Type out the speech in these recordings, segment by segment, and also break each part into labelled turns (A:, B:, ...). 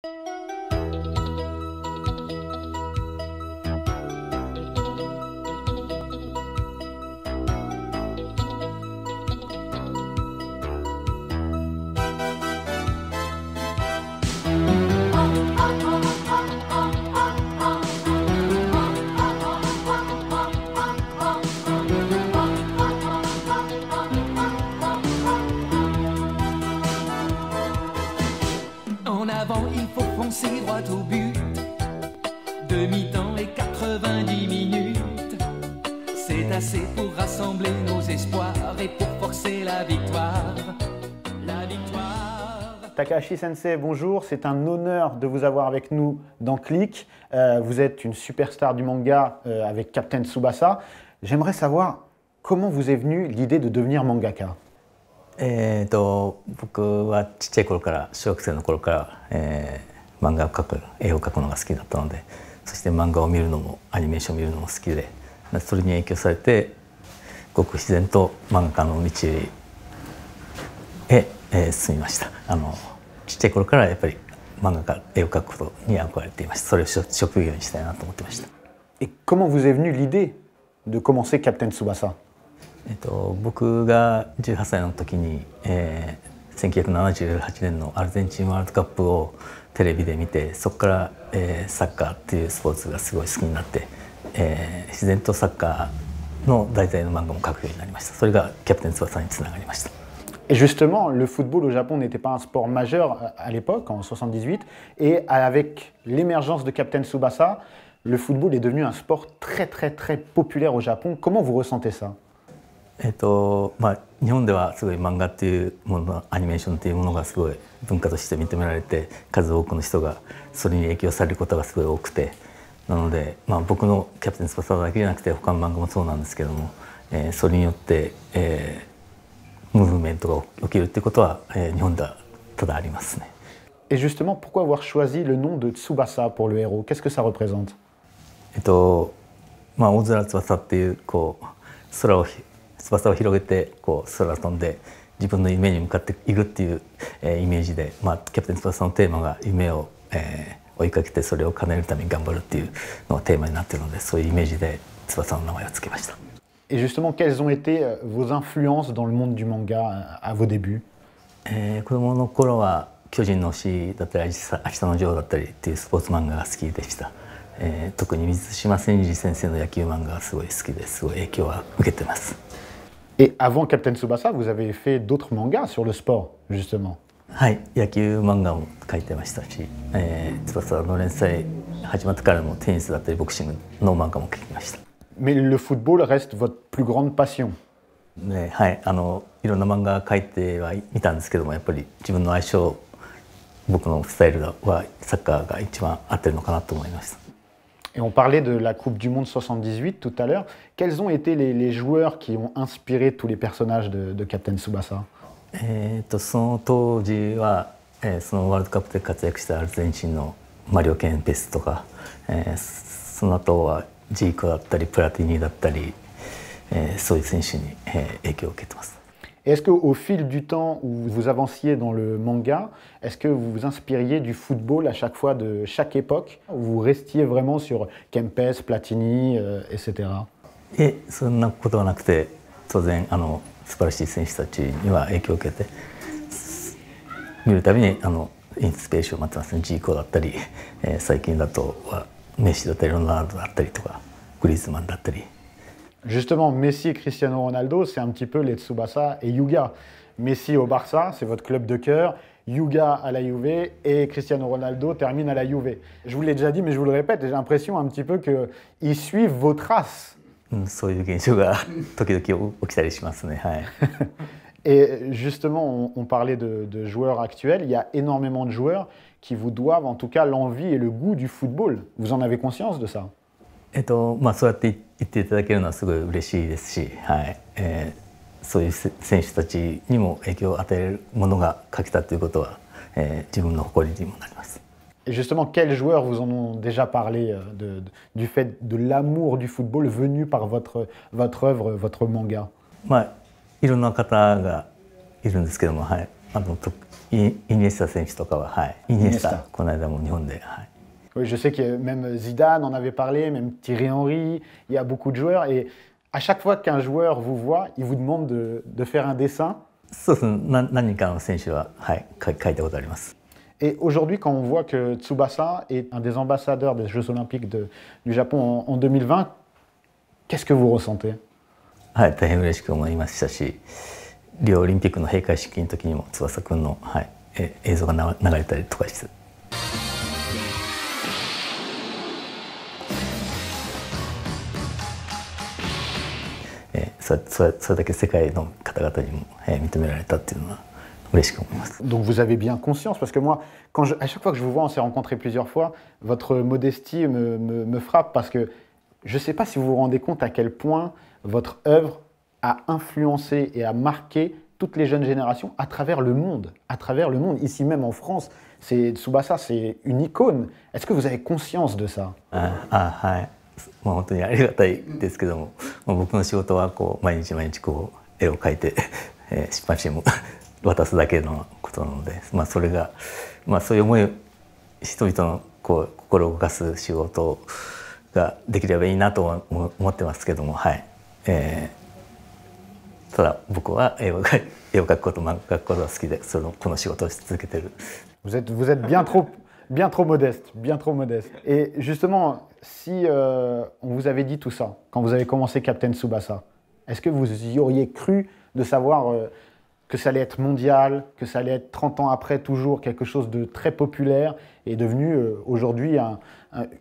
A: En avant, il faut foncer droit au but. Demi-temps et 90 minutes. C'est assez pour rassembler nos espoirs et pour forcer la victoire. La victoire.
B: Takahashi Sensei, bonjour. C'est un honneur de vous avoir avec nous dans Click. Vous êtes une superstar du manga avec Captain Tsubasa. J'aimerais savoir comment vous est venue l'idée de devenir mangaka.
C: 僕はちっちゃい頃から小学生の頃から、漫画を描く絵を描くのが好きだったので、そして漫画を見るのもアニメーションを見るのも好きで、それに影響されてごく自然と漫画家の道へ、進みました。ちっちゃい頃からやっぱり漫画家絵を描くことに憧れていました。それを職業にしたいなと思ってました。
B: Et comment vous est venue l'idée de commencer Captain Tsubasa?
C: 僕が18歳の時に、1978年のアルゼンチンワールドカップをテレビで見て、そこから、サッカーっていうスポーツがすごい好きになって、自然とサッカーの題材の漫画も描くようになりました。それがキャプテン翼につながりました。
B: Et justement, le football au Japon n'était pas un sport majeur à l'époque, en 78, et avec l'émergence de Captain Tsubasa, le football est devenu un sport très populaire au Japon. Comment vous ressentez ça?
C: 日本ではすごい漫画っていうもの、アニメーションっていうものがすごい文化として認められて、数多くの人がそれに影響されることがすごい多くて、なので、僕のキャプテン翼だけじゃなくて他の漫画もそうなんですけども、それによって、ムーブメントが起きるっていうことは、日本ではただありますね。
B: Et justement, pourquoi avoir choisi le nom de Tsubasa pour le héros? Qu'est-ce que ça représente?
C: 大空翼っていう翼を広げて空を飛んで自分の夢に向かっていくっていう、イメージで、キャプテン翼のテーマが夢を、追いかけてそれを叶えるために頑張るっていうのがテーマになっているので、そういうイメージで翼の名前を付けました。
B: Et justement, quelles ont été vos influences dans le monde du manga à vos débuts?
C: 子供の頃は巨人の星だったり明日のジョーだったりっていうスポーツ漫画が好きでした。特に水島千治先生の野球漫画がすごい好きですごい影響は受けてます。
B: Et avant Captain Tsubasa, vous avez fait d'autres mangas sur le sport, justement.
C: はい、野球漫画も描いてましたし、翼の連載始まってからもテニスだったりボクシングの漫画も描きました。
B: Mais le football reste votre plus grande passion.
C: はい、いろんな漫画描いては見たんですけども、やっぱり自分の相性、僕のスタイルはサッカーが一番合ってるのかなと思いました。
B: Et on parlait de la Coupe du Monde 78 tout à l'heure. Quels ont été les joueurs qui ont inspiré tous les personnages de Captain Tsubasa?
C: その当時は、そのワールドカップで活躍したアルゼンチンのマリオ・ケンペスとか、その後はジーコだったりプラティニだったり、そういう選手に、影響を受けてます。
B: Est-ce qu'au fil du temps où vous avanciez dans le manga, est-ce que vous vous inspiriez du football à chaque fois de chaque époque? Ou vous restiez vraiment sur Kempes, Platini, etc.
C: そんなことはなくて、当然素晴らしい選手たちには影響を受けて、見るたびにインスピレーションを待ってますね。ジーコだったり、最近だとはメッシだったりロナウドだったりとか、グリーズマンだったり。
B: Justement, Messi et Cristiano Ronaldo, c'est un petit peu les Tsubasa et Yuga. Messi au Barça, c'est votre club de cœur. Yuga à la Juve et Cristiano Ronaldo termine à la Juve. Je vous l'ai déjà dit, mais je vous le répète, j'ai l'impression un petit peu qu'ils suivent vos traces.
C: そういう現象が時々起きたりしますね。はい。
B: Et justement, on parlait de joueurs actuels. Il y a énormément de joueurs qui vous doivent en tout cas l'envie et le goût du football. Vous en avez conscience de ça?
C: そうやって言っていただけるのはすごい嬉しいですし、はい、そういう選手たちにも影響を与えるものが書けたということは、自分の誇りにもなります。
B: Et justement, quels joueurs vous en ont déjà parlé du fait de l'amour du football venu par votre œuvre, votre manga?
C: いろんな方がいるんですけども、はい、イニエスタ選手とかは、はい、イニエスタこの間も日本で、はい。
B: Oui, je sais que même Zidane en avait parlé, même Thierry Henry, il y a beaucoup de joueurs. Et à chaque fois qu'un joueur vous voit, il vous demande de faire un dessin.
C: そうですね、何人かの選手は、はい、書いたことあります。
B: Et aujourd'hui, quand on voit que Tsubasa est un des ambassadeurs des Jeux Olympiques du Japon en 2020, qu'est-ce que vous ressentez?
C: はい、大変嬉しく思いましたし、リオオリンピックの閉会式の時にも翼くんの、はい、映像が流れたりとかして。それだけ世界の方々にも認められたっていうのは嬉しく思います。
B: Donc vous avez bien conscience, parce que moi, à chaque fois que je vous vois, on s'est rencontrés plusieurs fois, votre modestie me frappe, parce que je ne sais pas si vous vous rendez compte à quel point votre œuvre a influencé et a marqué toutes les jeunes générations à travers le monde. À travers le monde, ici même en France, Tsubasa, c'est une icône. Est-ce que vous avez conscience de ça?
C: はい。まあ本当にありがたいですけども、僕の仕事はこう毎日毎日こう絵を描いて、出版しても渡すだけのことなので、まあそれが、まあそういう思い、人々のこう心を動かす仕事ができればいいなと思ってますけども、はい。ただ僕は絵を描くこと、漫画描くことが好きで、この仕事をし続けてる。
B: Vous êtes bien trop modeste, bien trop modeste. Et justement, si on vous avait dit tout ça, quand vous avez commencé Captain Tsubasa, est-ce que vous y auriez cru de savoir que ça allait être mondial, que ça allait être 30 ans après toujours quelque chose de très populaire et devenu aujourd'hui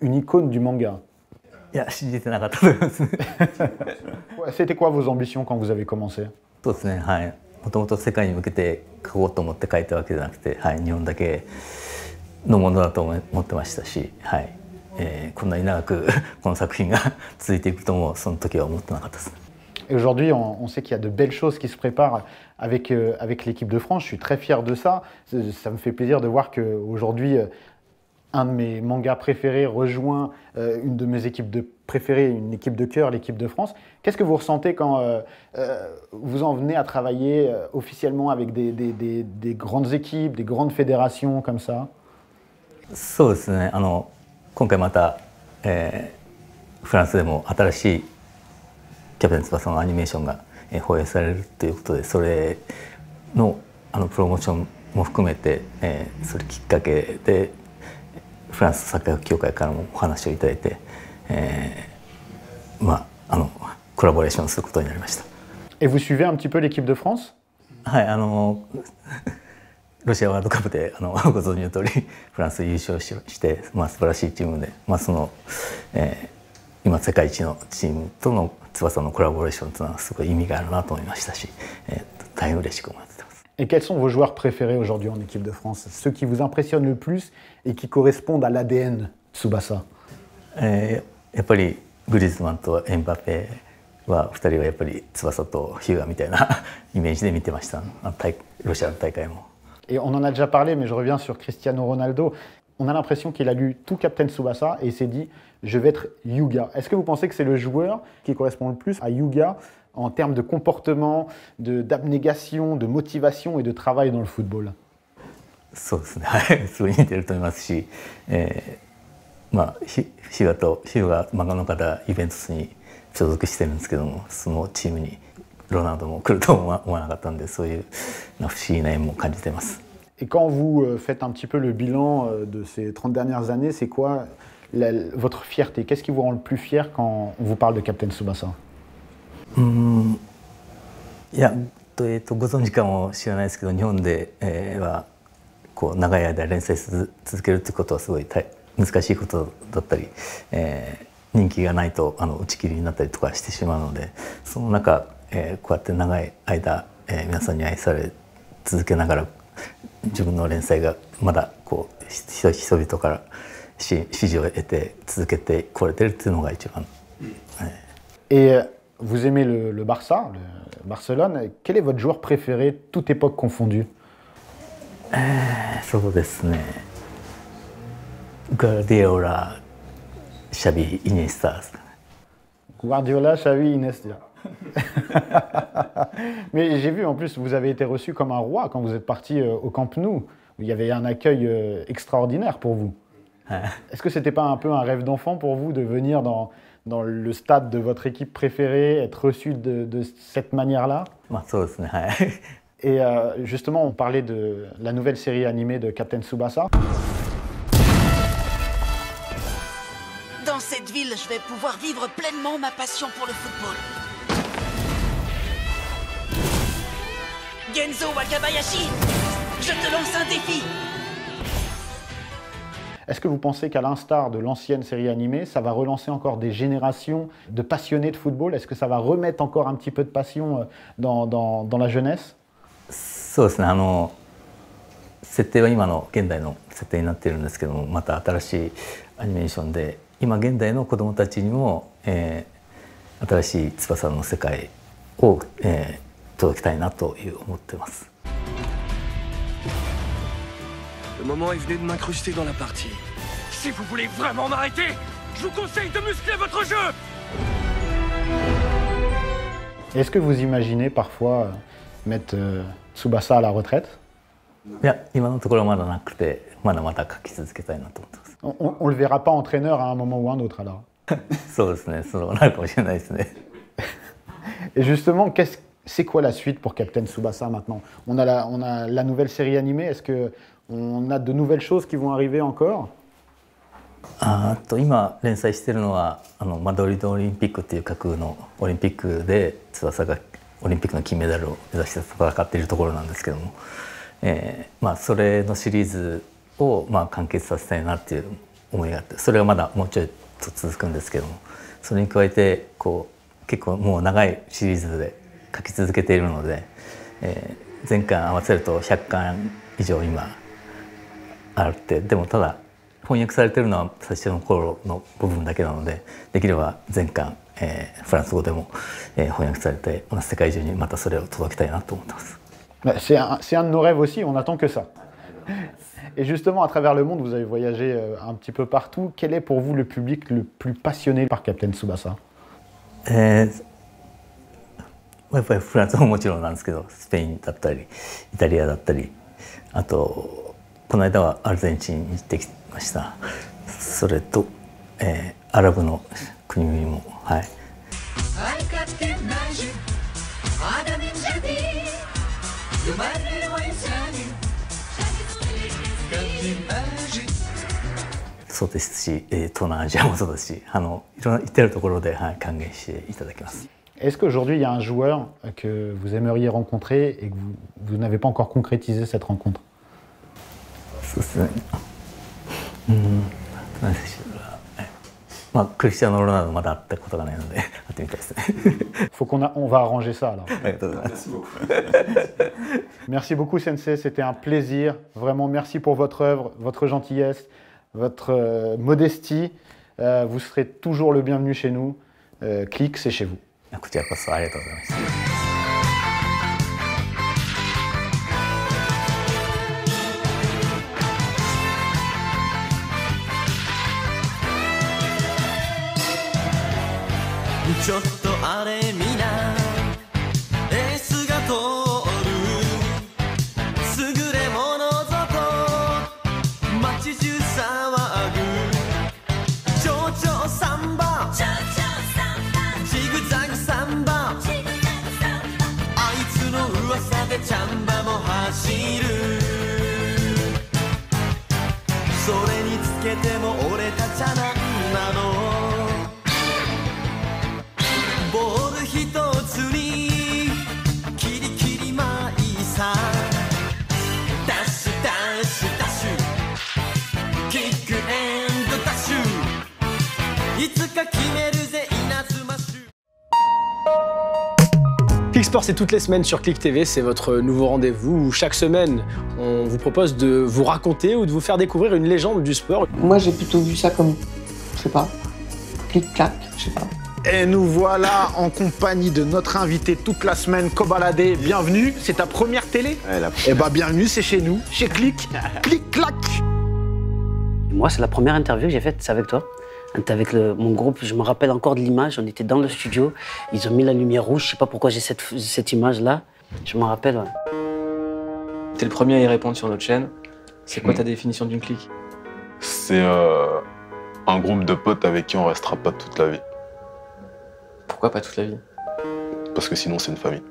B: une icône du manga?
C: いや、信じてなかったと思います。
B: C'était quoi vos ambitions quand vous avez commencé?
C: そうですね、はい。もともと世界に向けて書こうと思って書いたわけじゃなくて、はい、日本だけのものだと思ってましたし、はい、こんなに長くこの作品が続いていくともその時は思ってなかったです。
B: Et aujourd'hui, on sait qu'il y a de belles choses qui se préparent avec l'équipe de France. Je suis très fier de ça. Ça me fait plaisir de voir qu'aujourd'hui, un de mes mangas préférés rejoint une de mes équipes préférées, une équipe de cœur, l'équipe de France. Qu'est-ce que vous ressentez quand vous en venez à travailler officiellement avec des grandes équipes, des grandes fédérations comme ça?
C: そうですね、今回また、フランスでも新しいキャプテン翼のアニメーションが放映されるということで、それのプロモーションも含めて、それきっかけでフランスサッカー協会からもお話をいただいて、まあコラボレーションすることになりました。
B: Et vous suivez un petit peu l'équipe de France?
C: はい、ロシアワールドカップでご存知の通りフランス優勝して、まあ、素晴らしいチームで、まあ今世界一のチームとの翼のコラボレーションというのはすごい意味があるなと思いましたし、大変嬉しく思っています。
B: Et quels sont vos joueurs préférés aujourd'hui en équipe de France? Ceux qui vous impressionnent le plus et qui correspondent à l'ADN Tsubasa?
C: やっぱりグリーズマンとエムバペは2人はやっぱり翼とヒューガみたいなイメージで見てました。ロシアの大会も。
B: Et on en a déjà parlé, mais je reviens sur Cristiano Ronaldo. On a l'impression qu'il a lu tout Captain Tsubasa et il s'est dit « je vais être Hyuga ». Est-ce que vous pensez que c'est le joueur qui correspond le plus à Hyuga en termes de comportement, d'abnégation, de motivation et de travail dans le football?
C: そうですね、はい、すごい似てると思いますし、まあヒューガ漫画の方イベントスに所属してるんですけども、そのチームにロナウドも来ると思わなかったんで、そういう不思議な縁も感じています。
B: Et quand vous faites un petit peu le bilan de ces 30 dernières années, c'est quoi votre fierté? Qu'est-ce qui vous rend le plus fier quand on vous parle de Captain Tsubasa?
C: いや、ご存知かもしれないですけど、日本で、はこう長い間連載続けるということはすごい難しいことだったり、人気がないと打ち切りになったりとかしてしまうので、その中、こうやって長い間、皆さんに愛され続けながら自分の連載がまだこう人々から支持を得て続けてこれてるっていうのが一番。
B: Et vous aimez le Barça, le Barcelone. Quel est votre joueur préféré, toute époque confondue?
C: そうですね。ガルディオラ、シャビ、イニエスタ。
B: Guardiola, Xavi, Iniesta. Mais j'ai vu en plus, vous avez été reçu comme un roi quand vous êtes parti au Camp Nou. Il y avait un accueil extraordinaire pour vous. Est-ce que c'était pas un peu un rêve d'enfant pour vous de venir dans le stade de votre équipe préférée, être reçu de cette manière-là? Et justement, on parlait de la nouvelle série animée de Captain Tsubasa.
D: Dans cette ville, je vais pouvoir vivre pleinement ma passion pour le football. Genzo Wakabayashi, je te lance un défi.
B: Est-ce que vous pensez qu'à l'instar de l'ancienne série animée, ça va relancer encore des générations de passionnés de football? Est-ce que ça va remettre encore un petit peu de passion dans la jeunesse?
C: そうですね、設定は今の現代の設定になっているんですけども、また新しいアニメーションで今現代の子どもたちにも、新しい翼の世界を、届けたいなと思ってます。
E: Le moment est venu de m'incruster dans la partie. Si vous voulez vraiment m'arrêter, je vous conseille de muscler votre jeu.
B: Est-ce que vous imaginez parfois mettre Tsubasa à la retraite?
C: いや、今のところはまだなくて、まだまた書き続けたいなと思ってます。
B: On le verra pas entraîneur à un moment ou un autre alors.
C: そうですね、そうなるかもしれないですね。
B: Et justement, c'est quoi la suite pour Captain Tsubasa maintenant? On a la nouvelle série animée. Est-ce qu'on a de nouvelles choses qui vont arriver encore?
C: 今連載しているのはマドリードオリンピックっていう架空のオリンピックで翼がオリンピックの金メダルを目指して戦っているところなんですけども、それのシリーズを完結させたいなっていう思いがあって、それはまだもうちょいと続くんですけども、それに加えて結構もう長いシリーズで書き続けているので、前巻合わせると100巻以上今あって、でもただ翻訳されてるのは最初の頃の部分だけなので、できれば全巻、フランス語でも、翻訳されて世界中にまたそれを届けたいなと思ってます。
B: C'est un de nos rêves aussi, on attend que ça. Et justement, à travers le monde, vous avez voyagé un petit peu partout. Quel est pour vous le public le plus passionné par Captain Tsubasa?
C: やっぱりフランスももちろんなんですけど、スペインだったりイタリアだったり、あとこの間はアルゼンチンに行ってきました。それと、アラブの国々も、はい。そうですし、東南アジアもそうですし、いろんな至るところで、はい、歓迎していただきます。
B: Est-ce qu'aujourd'hui il y a un joueur que vous aimeriez rencontrer et que vous n'avez pas encore concrétisé cette rencontre?
C: そうですね。何でしょう。クリスチャーノ・ロナウドまだ会ったことがないので会ってみたいですね。
B: On va arranger ça alors.
C: ありがとうございます。
B: Merci beaucoup Sensei, c'était un plaisir. Vraiment merci pour votre œuvre, votre gentillesse, votre modestie. Vous serez toujours le bienvenu chez nous. Click, c'est chez vous.
C: こちらこそありがとうございました。
F: ちょっとあれみなエースが通る優れものぞと街中騒ぐちょうちょうサンバジグザグサンバあいつの噂でチャンバも走るそれにつけても俺たちはなんなのボール一つにキリキリマイさダッシュダッシュダッシュキックエンドダッシュいつか決めるぜ稲妻シュ
G: Click Sport, c'est toutes les semaines sur Click TV, c'est votre nouveau rendez-vous où chaque semaine on vous propose de vous raconter ou de vous faire découvrir une légende du sport.
H: Moi j'ai plutôt vu ça comme, je sais pas, clic-clac, je sais pas.
B: Et nous voilà en compagnie de notre invité toute la semaine, Kobalade. Bienvenue, c'est ta première télé? Eh bah bienvenue, c'est chez nous, chez Click. Clic-clac.
I: Moi, c'est la première interview que j'ai faite, c'est avec toi. On était avec mon groupe, je me rappelle encore de l'image, on était dans le studio, ils ont mis la lumière rouge, je sais pas pourquoi j'ai cette image-là, je me rappelle. Ouais.
J: T'es le premier à y répondre sur notre chaîne. C'est quoi ta définition d'une clique?
K: C'est un groupe de potes avec qui on restera pas toute la vie.
J: Pourquoi pas toute la vie?
K: Parce que sinon c'est une famille.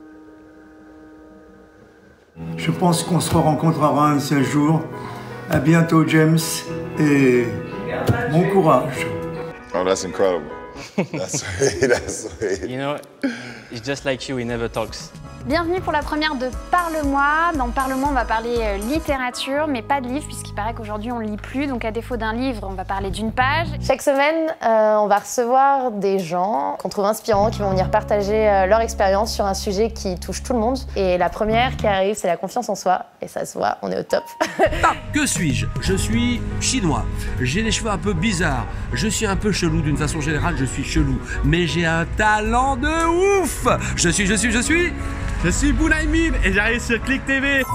L: Je pense qu'on se rencontrera un seul jour. À bientôt, James, et bon courage.
M: Oh, that's incredible. That's sweet.
J: You know, it's just like you, he never talks.
N: Bienvenue pour la première de Parle-moi. Dans Parle-moi, on va parler littérature, mais pas de livre, puisqu'il paraît qu'aujourd'hui on ne lit plus. Donc à défaut d'un livre, on va parler d'une page.
O: Chaque semaine, on va recevoir des gens qu'on trouve inspirants, qui vont venir partager leur expérience sur un sujet qui touche tout le monde. Et la première qui arrive, c'est la confiance en soi. Et ça se voit, on est au top.
P: Que suis-je? Je suis chinois. J'ai des cheveux un peu bizarres. Je suis un peu chelou, d'une façon générale, je suis chelou. Mais j'ai un talent de ouf. Je suis Bounaïmin et j'arrive sur Click TV.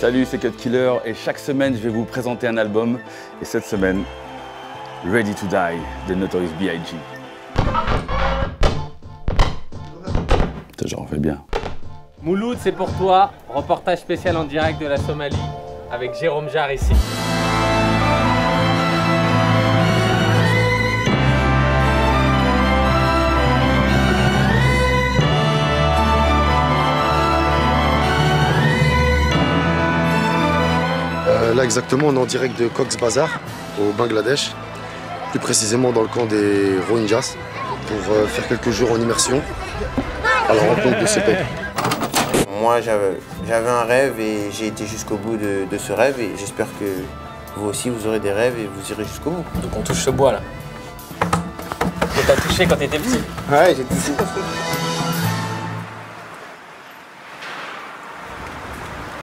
Q: Salut, c'est Cut Killer et chaque semaine je vais vous présenter un album. Et cette semaine, Ready to Die de Notorious B.I.G. J'en fais bien.
J: Mouloud, c'est pour toi. Reportage spécial en direct de la Somalie avec Jérôme Jarre ici.
R: Là exactement, on est en direct de Cox's Bazar au Bangladesh, plus précisément dans le camp des Rohingyas, pour faire quelques jours en immersion à la rencontre de ce peuple.
S: Moi, j'avais un rêve et j'ai été jusqu'au bout de ce rêve et j'espère que vous aussi, vous aurez des rêves et vous irez jusqu'au bout.
J: Donc on touche ce bois là. Que t'as touché quand t'étais petit?
S: Ouais, j'ai touché.